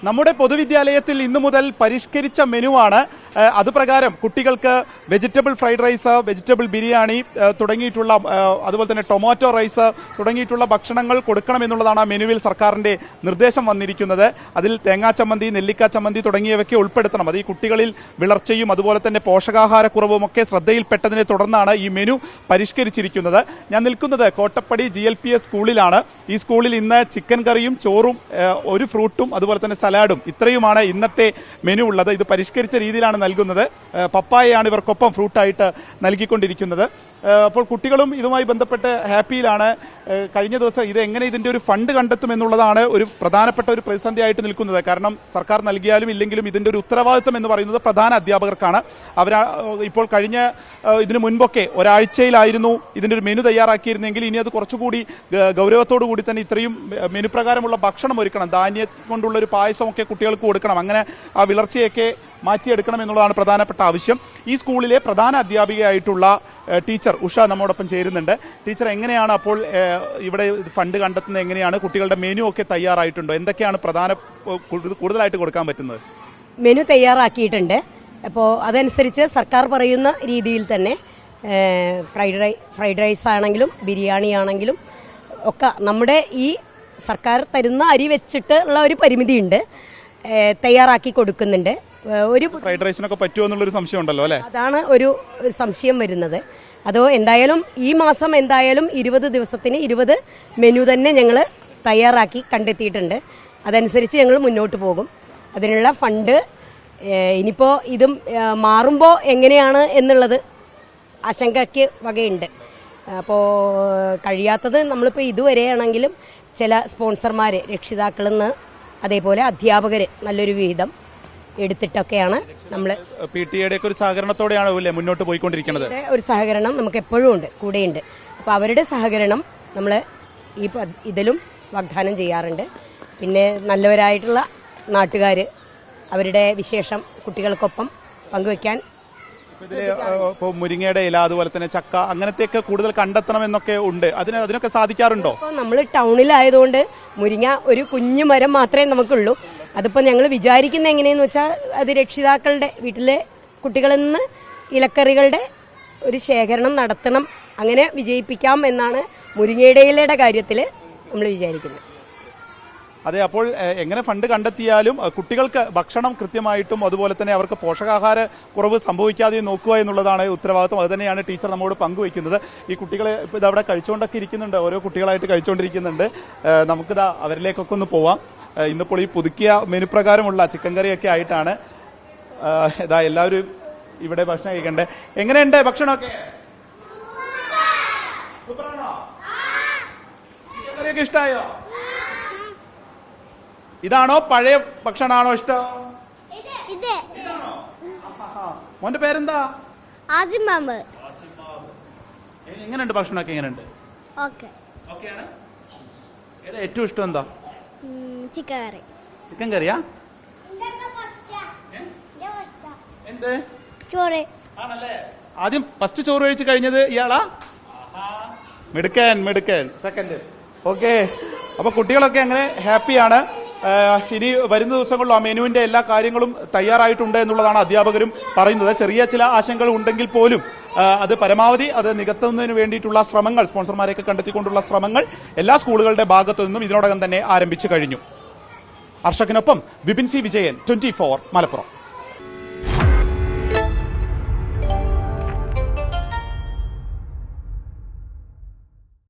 നമ്മുടെ പൊതുവിദ്യാലയത്തിൽ ഇന്നു മുതൽ പരിഷ്കരിച്ച മെനുവാണ്. അതുപ്രകാരം കുട്ടികൾക്ക് vegetable fried rice, vegetable biryani തുടങ്ങിയിട്ടുള്ള, അതുപോലെ തന്നെ ടൊമാറ്റോ റൈസ് തുടങ്ങിയിട്ടുള്ള ഭക്ഷണങ്ങൾ കൊടുക്കണമെന്നുള്ളതാണ് ആ മെനുവിൽ സർക്കാരിൻ്റെ നിർദ്ദേശം വന്നിരിക്കുന്നത്. അതിൽ തേങ്ങാ ചമ്മന്തി, നെല്ലിക്ക ചമ്മന്തി തുടങ്ങിയവയ്ക്ക് ഉൾപ്പെടുത്തണം. അത് ഈ കുട്ടികളിൽ വിളർച്ചയും അതുപോലെ തന്നെ പോഷകാഹാരക്കുറവുമൊക്കെ ശ്രദ്ധയിൽപ്പെട്ടതിനെ തുടർന്നാണ് ഈ മെനു പരിഷ്കരിച്ചിരിക്കുന്നത്. ഞാൻ നിൽക്കുന്നത് കോട്ടപ്പടി GLPS സ്കൂളിലാണ്. ഈ സ്കൂളിൽ ഇന്ന് ചിക്കൻ കറിയും ചോറും ഒരു ഫ്രൂട്ടും അതുപോലെ തന്നെ സലാഡും ഇത്രയുമാണ് ഇന്നത്തെ മെനു ഉള്ളത്. ഇത് പരിഷ്കരിച്ച രീതിയിലാണ് നൽകുന്നത്. പപ്പായയാണ് ഇവർക്കൊപ്പം ഫ്രൂട്ടായിട്ട് നൽകിക്കൊണ്ടിരിക്കുന്നത്. അപ്പോൾ കുട്ടികളും ഇതുമായി ബന്ധപ്പെട്ട് ഹാപ്പിയിലാണ്. കഴിഞ്ഞ ദിവസം ഇതിൻ്റെ ഒരു ഫണ്ട് കണ്ടെത്തും എന്നുള്ളതാണ് ഒരു പ്രധാനപ്പെട്ട ഒരു പ്രതിസന്ധിയായിട്ട് നിൽക്കുന്നത്. കാരണം സർക്കാർ നൽകിയാലും ഇല്ലെങ്കിലും ഇതിൻ്റെ ഒരു ഉത്തരവാദിത്വം എന്ന് പറയുന്നത് പ്രധാന അധ്യാപകർക്കാണ്. ഇപ്പോൾ ഇതിനു മുൻപൊക്കെ ഒരാഴ്ചയിലായിരുന്നു ഇതിൻ്റെ ഒരു മെനു തയ്യാറാക്കിയിരുന്നെങ്കിൽ ഇനി അത് കുറച്ചുകൂടി ഗൗരവത്തോടു കൂടി തന്നെ ഇത്രയും മെനു പ്രകാരമുള്ള ഭക്ഷണം ഒരുക്കണം. ധാന്യം കൊണ്ടുള്ള ഒരു പായസമൊക്കെ കുട്ടികൾക്ക് കൊടുക്കണം. അങ്ങനെ ആ വിളർച്ചയൊക്കെ മാറ്റിയെടുക്കണം എന്നുള്ളതാണ് പ്രധാനപ്പെട്ട ആവശ്യം. ഈ സ്കൂളിലെ പ്രധാന അധ്യാപികയായിട്ടുള്ള ടീച്ചർ ഉഷ നമ്മോടൊപ്പം ചേരുന്നുണ്ട്. ടീച്ചർ, എങ്ങനെയാണ് അപ്പോൾ ഇവിടെ ഫണ്ട് കണ്ടെത്തുന്നത്? എങ്ങനെയാണ് കുട്ടികളുടെ മെനു ഒക്കെ തയ്യാറായിട്ടുണ്ടോ? എന്തൊക്കെയാണ് കൂടുതലായിട്ട് കൊടുക്കാൻ പറ്റുന്നത്? മെനു തയ്യാറാക്കിയിട്ടുണ്ട്. അപ്പോൾ അതനുസരിച്ച് സർക്കാർ പറയുന്ന രീതിയിൽ തന്നെ ഫ്രൈഡ് റൈസ് ആണെങ്കിലും ബിരിയാണി ആണെങ്കിലും ഒക്കെ നമ്മുടെ ഈ സർക്കാർ തരുന്ന അരി വെച്ചിട്ട് ഉള്ള ഒരു പരിമിതിയുണ്ട്, തയ്യാറാക്കി കൊടുക്കുന്നുണ്ട്. ഒരു ഫ്രൈഡ് റൈസിനൊക്കെ പറ്റുമോ എന്നുള്ളൊരു സംശയം ഉണ്ടല്ലോ അല്ലേ? അതാണ് ഒരു സംശയം വരുന്നത്. അതോ എന്തായാലും ഈ മാസം എന്തായാലും 20 ദിവസത്തിന് 20 മെനു തന്നെ ഞങ്ങൾ തയ്യാറാക്കി കണ്ടെത്തിയിട്ടുണ്ട്. അതനുസരിച്ച് ഞങ്ങൾ മുന്നോട്ട് പോകും. അതിനുള്ള ഫണ്ട് ഇനിയിപ്പോൾ ഇതും മാറുമ്പോൾ എങ്ങനെയാണ് എന്നുള്ളത് ആശങ്കയ്ക്ക് വകയുണ്ട്. അപ്പോൾ കഴിയാത്തത് നമ്മളിപ്പോൾ ഇതുവരെയാണെങ്കിലും ചില സ്പോൺസർമാർ, രക്ഷിതാക്കളിൽ നിന്ന് അതേപോലെ അധ്യാപകർ നല്ലൊരു വിഹിതം എടുത്തിട്ടൊക്കെയാണ് നമ്മൾ PTA ഒരു സഹകരണത്തോടെയാണ് മുന്നോട്ട് പോയിക്കൊണ്ടിരിക്കുന്നത്. ഒരു സഹകരണം നമുക്ക് എപ്പോഴും ഉണ്ട്, കൂടെയുണ്ട്. അപ്പോൾ അവരുടെ സഹകരണം നമ്മൾ ഇതിലും വാഗ്ദാനം ചെയ്യാറുണ്ട്. പിന്നെ നല്ലവരായിട്ടുള്ള നാട്ടുകാർ അവരുടെ വിശേഷം കുട്ടികൾക്കൊപ്പം പങ്കുവയ്ക്കാൻ ഇപ്പോൾ മുരിങ്ങയുടെ ഇല അതുപോലെ തന്നെ ചക്ക അങ്ങനത്തെയൊക്കെ കൂടുതൽ കണ്ടെത്തണം എന്നൊക്കെ ഉണ്ട്. അതിനൊക്കെ സാധിക്കാറുണ്ടോ? ഇപ്പോൾ നമ്മൾ ടൗണിലായതുകൊണ്ട് മുരിങ്ങ ഒരു കുഞ്ഞു മരം മാത്രമേ നമുക്കുള്ളൂ. അതിപ്പോൾ ഞങ്ങൾ വിചാരിക്കുന്ന എങ്ങനെയെന്ന് വെച്ചാൽ അത് രക്ഷിതാക്കളുടെ വീട്ടിലെ കുട്ടികളിൽ നിന്ന് ഇലക്കറികളുടെ ഒരു ശേഖരണം നടത്തണം, അങ്ങനെ വിജയിപ്പിക്കാം എന്നാണ് മുരിങ്ങയുടെ ഇലയുടെ കാര്യത്തിൽ നമ്മൾ വിചാരിക്കുന്നത്. അതെ, അപ്പോൾ എങ്ങനെ ഫണ്ട് കണ്ടെത്തിയാലും കുട്ടികൾക്ക് ഭക്ഷണം കൃത്യമായിട്ടും അതുപോലെ തന്നെ അവർക്ക് പോഷകാഹാര കുറവ് സംഭവിക്കാതെ നോക്കുക എന്നുള്ളതാണ് ഉത്തരവാദിത്വം. അത് തന്നെയാണ് ടീച്ചർ നമ്മോട് പങ്കുവയ്ക്കുന്നത്. ഈ കുട്ടികളെ ഇപ്പോൾ ഇതവിടെ കഴിച്ചുകൊണ്ടൊക്കെ ഇരിക്കുന്നുണ്ട്, ഓരോ കുട്ടികളായിട്ട് കഴിച്ചുകൊണ്ടിരിക്കുന്നുണ്ട്. നമുക്കിതാ അവരിലേക്കൊക്കെ ഒന്ന് പോവാം. ഇന്നിപ്പോൾ ഈ പുതുക്കിയ മെനു പ്രകാരമുള്ള ചിക്കൻ കറിയൊക്കെ ആയിട്ടാണ് ഇതാ എല്ലാവരും ഇവിടെ ഭക്ഷണം കഴിക്കണ്ടേ. എങ്ങനെയുണ്ട് ഭക്ഷണമൊക്കെ? സൂപ്പറാണോ? ചിക്കൻ കറിയൊക്കെ ഇഷ്ടമായോ? ഇതാണോ പഴയ ഭക്ഷണമാണോ ഇഷ്ടം? മോന്റെ പേരെന്താ? എങ്ങനെയുണ്ട് ഭക്ഷണമൊക്കെ? എങ്ങനെയുണ്ട്? ഏതാ ഏറ്റവും ഇഷ്ടം? എന്താ? ചിക്കൻ കറിയാ? എന്ത് ചോറ് ആണല്ലേ? ആദ്യം ഫസ്റ്റ് ചോറ് കഴിച്ച് കഴിഞ്ഞത് ഇയാളാ? മിടുക്കൻ. സെക്കൻഡ്. ഓക്കെ, അപ്പൊ കുട്ടികളൊക്കെ അങ്ങനെ ഹാപ്പിയാണ്. ഇനി വരുന്ന ദിവസങ്ങളിൽ ആ മെനുവിന്റെ എല്ലാ കാര്യങ്ങളും തയ്യാറായിട്ടുണ്ട് എന്നുള്ളതാണ് അധ്യാപകരും പറയുന്നത്. ചെറിയ ചില ആശങ്കകൾ ഉണ്ടെങ്കിൽ പോലും അത് പരമാവധി അത് നികത്തുന്നതിന് വേണ്ടിയിട്ടുള്ള ശ്രമങ്ങൾ, സ്പോൺസർമാരെയൊക്കെ കണ്ടെത്തിക്കൊണ്ടുള്ള ശ്രമങ്ങൾ എല്ലാ സ്കൂളുകളുടെ ഭാഗത്തു നിന്നും ഇതിനോടകം തന്നെ ആരംഭിച്ചു കഴിഞ്ഞു. അർഷക്കിനൊപ്പം വിപിൻ C. വിജയൻ, 24 മലപ്പുറം.